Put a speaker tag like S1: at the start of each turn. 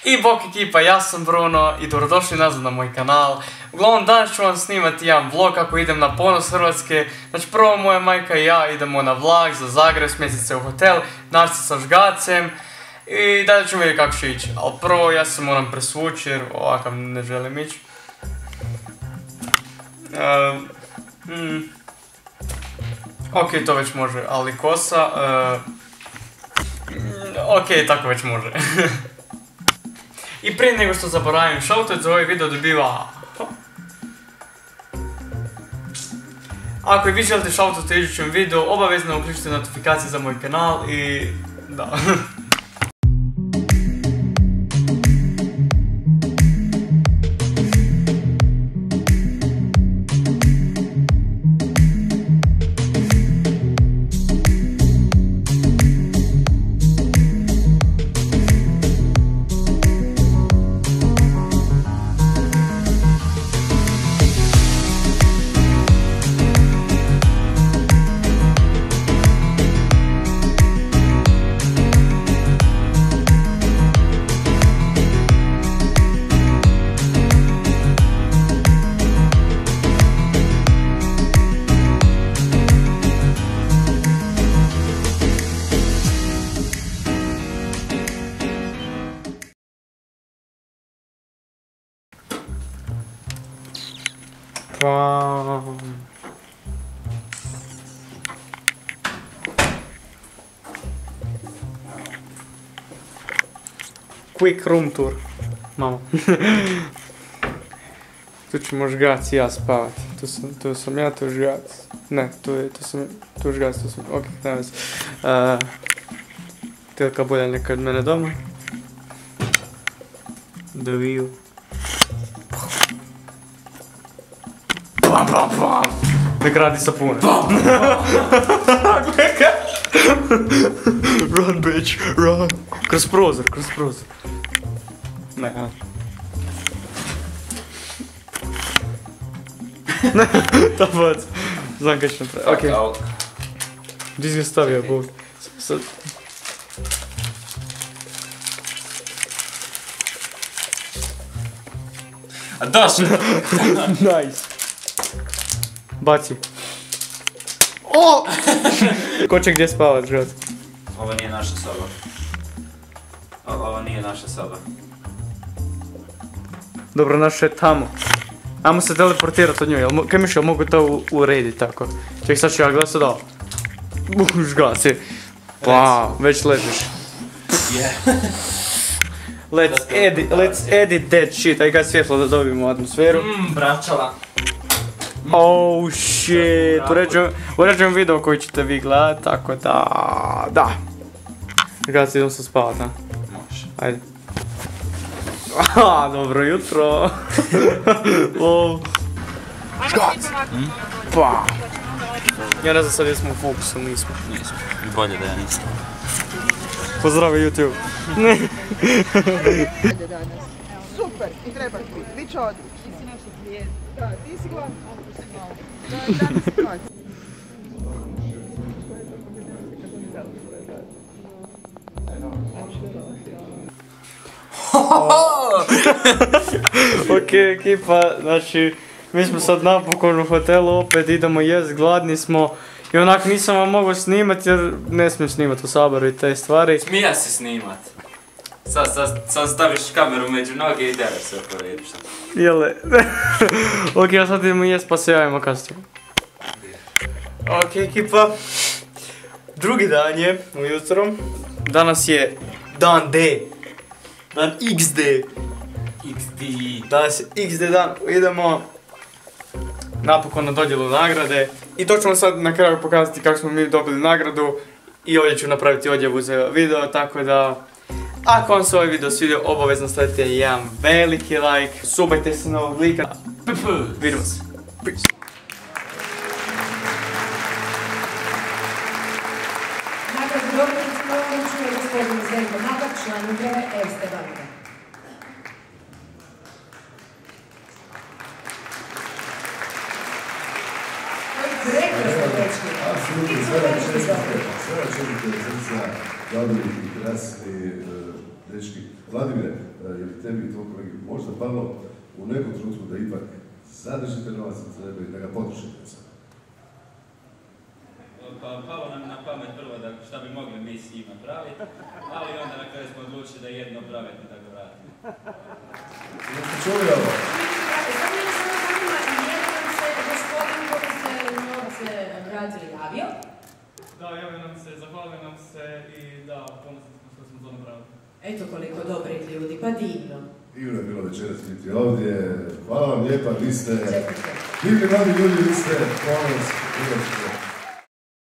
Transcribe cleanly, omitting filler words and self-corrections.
S1: I bok ekipa, ja sam Bruno i dobrodošli nazad na moj kanal. Uglavnom danas ću vam snimati jedan vlog kako idem na Ponos Hrvatske. Znači prvo moja majka i ja idemo na vlak za Zagreb, smjestiti se u hotel, naći se sa Žgacem i dalje ćemo vidjeti kako će ići. Ali prvo ja se moram presvući jer ovakav ne želim ići. Ok, to već može, ali kosa... Ok, tako već može. I prije nego što zaboravim, shoutout za ovaj video dobiva... Ako i vi želite shoutout u idućem videu, obavezno uključite notifikacije za moj kanal i... da. Quick room tour, mamo. Tu ćemo Žgac i ja spavati. Tu sam ja, tu je Žgac. Ne, tu je Žgac, tu sam... Ok, nema veze. Tilka bolja neka od mene doma. The view. Nek radi sapune. Run bitch, run. Kroz prozor. Ne, ja. Ta bac. Znam kaj ću napraviti. Ok. Gdje si ga stavio, Bog? Sad...
S2: A došli!
S1: Nice. Baci. O! Ko će gdje spavat, Žgac?
S2: Ovo nije naša soba. Ovo nije naša soba.
S1: Dobro, naša je tamo. Ajmo se teleportirati od nju, kaj mišljel, mogu to urediti tako? Čekaj, sad ću ja gledati sad ovo. Žgac je. Wow, već ležiš.
S2: Yeah.
S1: Let's edit that shit, aj kaj svjetlo da dobijemo atmosferu.
S2: Bračala.
S1: Oh shit, uređujem video koji ćete vi gledat, tako da... Žgac, idem se spavat, a?
S2: Može.
S1: Ajde. Aha, dobro jutro. Žgac! Pa! Ja ne znam sad jesmo u fokusu, nismo.
S2: Nismo. Bolje da ja nisam.
S1: Pozdravi YouTube.
S3: Super, i treba ti, bit će odlično. Ti si naša zvijezda. Da, ti si glavna. Danas situacija.
S1: Ok, ekipa, znači, mi smo sad napokon u hotelu, opet idemo jest, gladni smo. I onak nisam vam mogao snimat jer ne smijem snimat u Saboru i te stvari.
S2: Smija se snimat. Sad staviš kameru među noge i dere se porediš.
S1: Jele. Ok, a sad idemo jest pa se javimo kasnije. Ok, ekipa. Drugi dan je ujutro. Danas je dan D. Dan XD.
S2: XD.
S1: Danas je XD dan. Idemo napokon na dodjelu nagrade. I to ću vam sad na kraju pokazati kako smo mi dobili nagradu. I ovdje ću napraviti odjavu za video, tako da... Ako vam se ovaj video svidio, obavezno stavite jedan veliki like. Subajte se na ovog lika. Vidimo se. Peace.
S4: Nagradu dobitnicu uručuje gospodin Zdenko Matak, član uprave Erste banke. Prekrasno, dečki.
S5: Sve činite srca, dobri, krasni, dečki. Vladimire, je li tebi i tvoj kolegi možda palo u nekom trenutku da ipak zadržite novac za sebe i da ga potrošite sad?
S2: Pa palo nam na pamet prvo da šta bi mogli mi s njim napraviti, ali onda na kraju smo odlučili da je jedno pravedno da ga vratimo.
S5: Jeste čuli ovo?
S4: Sad mi samo zanima, je li nam se gospodin koji se novce vratili javio?
S1: Da, javio nam se, zahvalio nam se i da, ponosni smo što smo to napravili.
S4: Eto koliko dobrih ljudi, pa divno.
S5: Divno je bilo večeras biti ovdje. Hvala vam lijepa, vi ste...
S4: Čekajte.
S5: Divni mladi ljudi, vi ste ponos.